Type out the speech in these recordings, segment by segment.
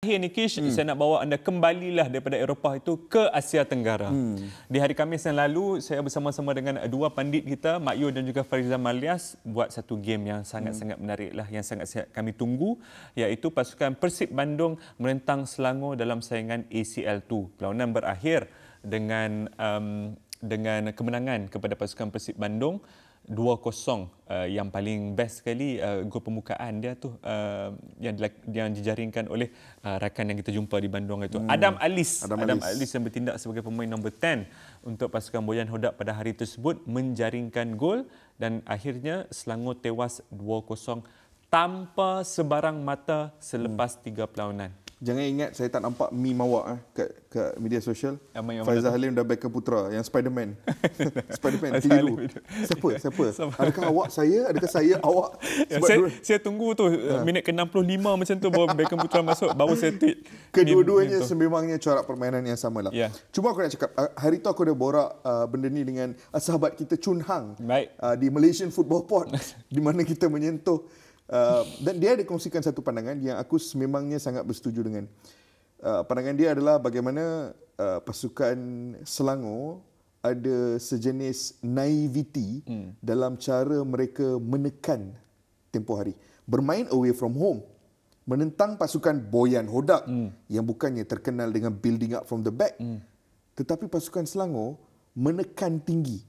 Akhir ni Kish, saya nak bawa anda kembalilah daripada Eropah itu ke Asia Tenggara. Di hari Khamis yang lalu, saya bersama-sama dengan dua pandit kita, Mak Yu dan juga Farizal Malias, buat satu game yang sangat-sangat menarik lah, yang sangat kami tunggu, iaitu pasukan Persib Bandung menentang Selangor dalam saingan ACL2. Perlawanan berakhir dengan kemenangan kepada pasukan Persib Bandung 2-0. Yang paling best sekali gol pembukaan dia tu yang dijaringkan oleh rakan yang kita jumpa di Bandung itu, Adam Alis yang bertindak sebagai pemain nombor 10 untuk pasukan Boyan Hodak pada hari tersebut, menjaringkan gol dan akhirnya Selangor tewas 2-0 tanpa sebarang mata selepas 3 perlawanan. Jangan ingat saya tak nampak meme awak kat media sosial. Faizal Halim dan Beckham Putra yang Spiderman. Spiderman tiru. Siapa? Adakah awak saya? Adakah saya awak? Saya tunggu tu minit ke-65 macam tu baru Beckham Putra masuk, baru saya tweet. Kedua-duanya sememangnya corak permainan yang sama lah. Yeah. Cuma aku nak cakap, hari tu aku ada borak benda ni dengan sahabat kita Chun Hang di Malaysian Football Pod di mana kita menyentuh dan dia ada kongsikan satu pandangan yang aku sememangnya sangat bersetuju dengan. Pandangan dia adalah bagaimana pasukan Selangor ada sejenis naivety dalam cara mereka menekan tempoh hari. Bermain away from home, menentang pasukan Boyan Hodak yang bukannya terkenal dengan building up from the back. Tetapi pasukan Selangor menekan tinggi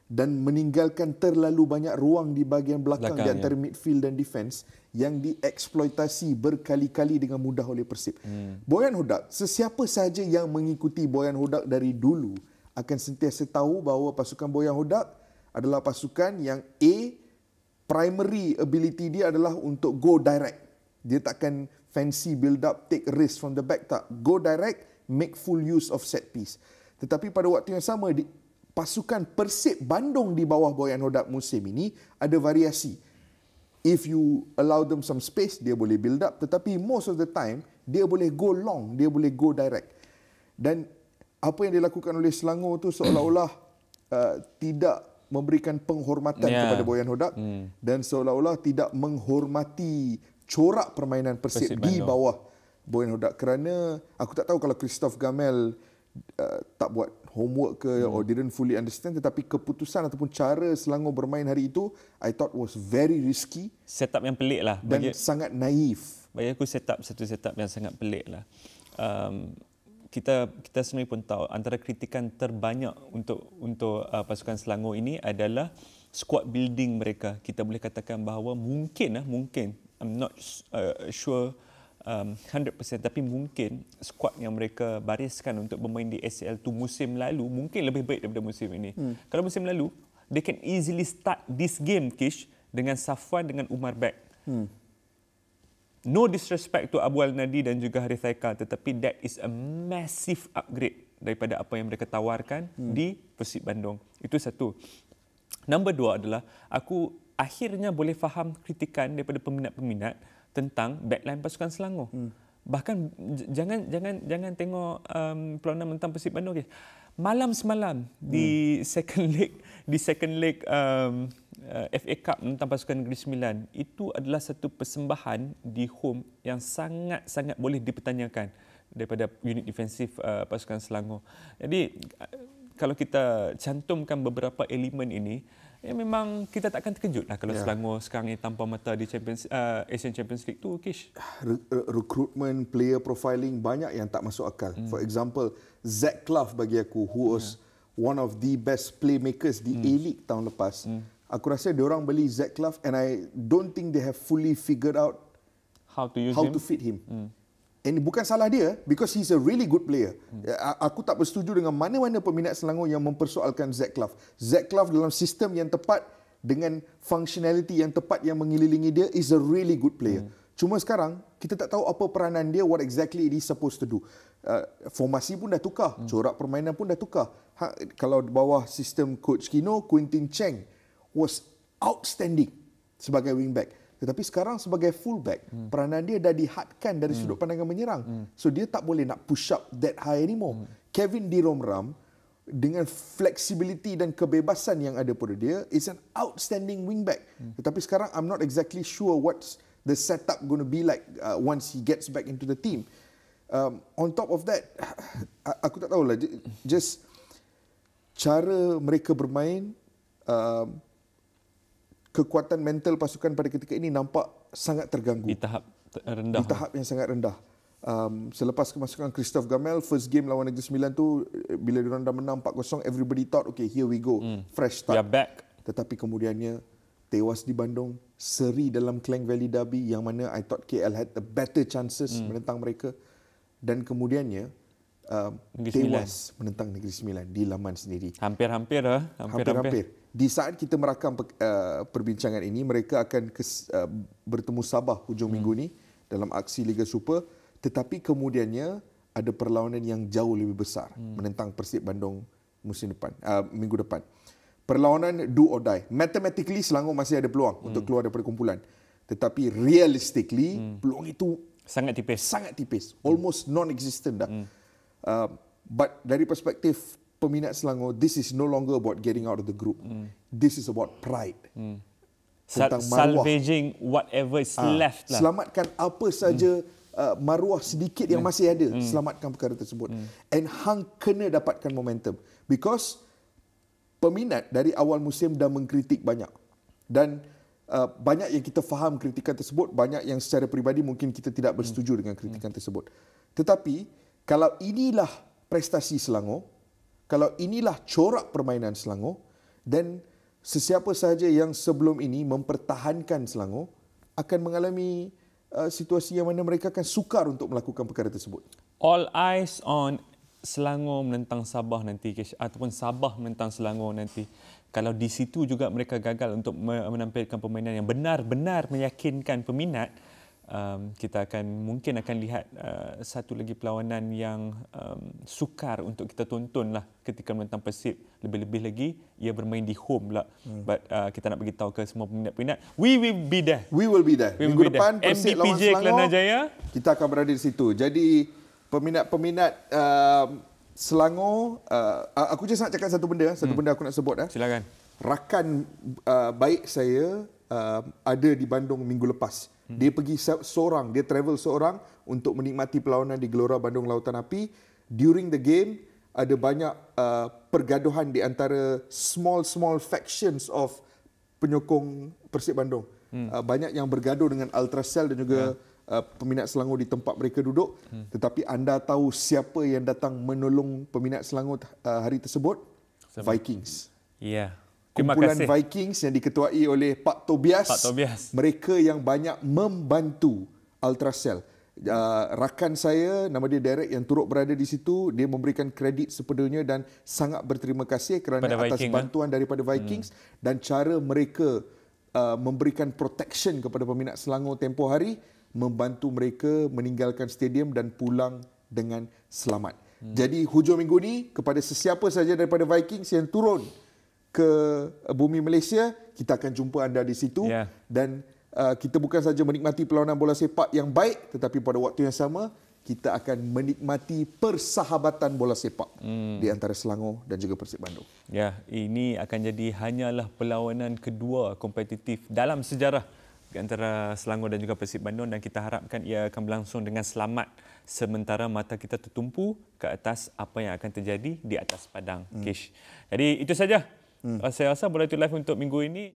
dan meninggalkan terlalu banyak ruang di bahagian belakang di antara midfield dan defense yang dieksploitasi berkali-kali dengan mudah oleh Persib. Boyan Hodak, sesiapa sahaja yang mengikuti Boyan Hodak dari dulu akan sentiasa tahu bahawa pasukan Boyan Hodak adalah pasukan yang primary ability dia adalah untuk go direct. Dia takkan fancy build up, take risk from the back, tak. Go direct, make full use of set piece. Tetapi pada waktu yang sama, pasukan Persib Bandung di bawah Boyan Hodak musim ini ada variasi. If you allow them some space, dia boleh build up. Tetapi most of the time, dia boleh go long, dia boleh go direct. Dan apa yang dilakukan oleh Selangor tu seolah-olah tidak memberikan penghormatan kepada Boyan Hodak dan seolah-olah tidak menghormati corak permainan Persib di bawah Boyan Hodak. Kerana aku tak tahu kalau Christophe Gamel tak buat homework ke or didn't fully understand, tetapi keputusan ataupun cara Selangor bermain hari itu I thought was very risky. Setup yang pelik lah. Dan sangat naif. Bagi aku satu setup yang sangat pelik lah. Kita sendiri pun tahu antara kritikan terbanyak untuk pasukan Selangor ini adalah squad building mereka. Kita boleh katakan bahawa mungkin I'm not sure 100%, tapi mungkin skuad yang mereka bariskan untuk bermain di ACL2 musim lalu mungkin lebih baik daripada musim ini. Kalau musim lalu, they can easily start this game, Kish, dengan Safwan dengan Umar back. No disrespect to Abu Al-Nadi dan juga Harith Haikal, tetapi that is a massive upgrade daripada apa yang mereka tawarkan di Persib Bandung. Itu satu. Nombor dua adalah, aku akhirnya boleh faham kritikan daripada peminat-peminat tentang backline pasukan Selangor. Bahkan jangan tengok perlawanan menentang Persib Bandung. Malam semalam di second leg FA Cup menentang pasukan Negeri Sembilan, itu adalah satu persembahan di home yang sangat-sangat boleh dipertanyakan daripada unit defensif pasukan Selangor. Jadi kalau kita cantumkan beberapa elemen ini, memang kita takkan terkejutlah kalau Selangor sekarang ini tanpa mata di Asian Champions League tu, Kish. Recruitment, player profiling banyak yang tak masuk akal. For example, Zach Clough bagi aku, who was one of the best playmakers di A-League tahun lepas. Aku rasa diorang beli Zach Clough and I don't think they have fully figured out how to fit him. Ini bukan salah dia, because he's a really good player. Aku tak bersetuju dengan mana-mana peminat Selangor yang mempersoalkan Zach Clough. Zach Clough dalam sistem yang tepat dengan functionality yang tepat yang mengelilingi dia is a really good player. Cuma sekarang kita tak tahu apa peranan dia, what exactly it is supposed to do. Formasi pun dah tukar, corak permainan pun dah tukar. Kalau di bawah sistem Coach Kino, Quintin Cheng was outstanding sebagai wingback. Tetapi sekarang sebagai fullback, peranan dia dah dihadkan dari sudut pandangan menyerang. So dia tak boleh nak push up that high anymore. Kevin Diromram dengan flexibility dan kebebasan yang ada pada dia is an outstanding wingback. Tetapi sekarang I'm not exactly sure what's the setup going to be like once he gets back into the team. On top of that, aku tak tahulah, just cara mereka bermain, kekuatan mental pasukan pada ketika ini nampak sangat terganggu. Di tahap rendah. Di tahap yang sangat rendah. Selepas kemasukan Christophe Gamel, first game lawan Negeri Sembilan tu, bila diorang dah menang 4-0, everybody thought, okay, here we go, fresh start. We are back. Tetapi kemudiannya tewas di Bandung, seri dalam Klang Valley Derby yang mana I thought KL had the better chances menentang mereka, dan kemudiannya tewas menentang Negeri Sembilan di laman sendiri. Hampir-hampir. Di saat kita merakam perbincangan ini, mereka akan bertemu Sabah hujung minggu ni dalam aksi Liga Super, tetapi kemudiannya ada perlawanan yang jauh lebih besar menentang Persib Bandung minggu depan. Perlawanan do or die. Mathematically Selangor masih ada peluang untuk keluar daripada kumpulan. Tetapi realistically peluang itu sangat tipis. Almost non-existent dah. But dari perspektif peminat Selangor, this is no longer about getting out of the group. This is about pride. Tentang maruah. Salvaging whatever is left lah. Selamatkan apa saja maruah sedikit yang masih ada. Selamatkan perkara tersebut. And hang kena dapatkan momentum. Because peminat dari awal musim dah mengkritik banyak. Dan banyak yang kita faham kritikan tersebut, banyak yang secara peribadi mungkin kita tidak bersetuju dengan kritikan tersebut. Tetapi kalau inilah prestasi Selangor, kalau inilah corak permainan Selangor, dan sesiapa sahaja yang sebelum ini mempertahankan Selangor akan mengalami situasi yang mana mereka akan sukar untuk melakukan perkara tersebut. All eyes on Selangor menentang Sabah nanti, ataupun Sabah menentang Selangor nanti. Kalau di situ juga mereka gagal untuk menampilkan permainan yang benar-benar meyakinkan peminat, kita mungkin akan lihat satu lagi perlawanan yang sukar untuk kita tonton lah ketika menentang Persib. Lebih-lebih lagi ia bermain di home pula. But kita nak bagi tahu ke semua peminat-peminat, we will be there. Minggu depan Persib lawan Selangor, kita akan berada di situ. Jadi peminat-peminat Selangor, aku just nak cakap satu benda aku nak sebut. Silakan. Rakan baik saya ada di Bandung minggu lepas. Dia pergi seorang, dia travel seorang untuk menikmati perlawanan di Gelora Bandung Lautan Api. During the game, ada banyak pergaduhan di antara small factions of penyokong Persib Bandung. Banyak yang bergaduh dengan Ultracell dan juga peminat Selangor di tempat mereka duduk. Tetapi anda tahu siapa yang datang menolong peminat Selangor hari tersebut? Vikings. Ya. Kumpulan Vikings yang diketuai oleh Pak Tobias. Mereka yang banyak membantu Ultracell. Rakan saya, nama dia Derek, yang turut berada di situ, dia memberikan kredit sepenuhnya dan sangat berterima kasih kerana atas bantuan daripada Vikings dan cara mereka memberikan protection kepada peminat Selangor tempoh hari, membantu mereka meninggalkan stadium dan pulang dengan selamat. Jadi hujung minggu ni, kepada sesiapa saja daripada Vikings yang turun ke bumi Malaysia, kita akan jumpa anda di situ. Dan kita bukan saja menikmati perlawanan bola sepak yang baik, tetapi pada waktu yang sama kita akan menikmati persahabatan bola sepak di antara Selangor dan juga Persib Bandung. Ya, ini akan jadi hanyalah perlawanan kedua kompetitif dalam sejarah di antara Selangor dan juga Persib Bandung, dan kita harapkan ia akan berlangsung dengan selamat sementara mata kita tertumpu ke atas apa yang akan terjadi di atas padang. Kish. Jadi itu saja. Saya rasa Bola Itu Live untuk minggu ini.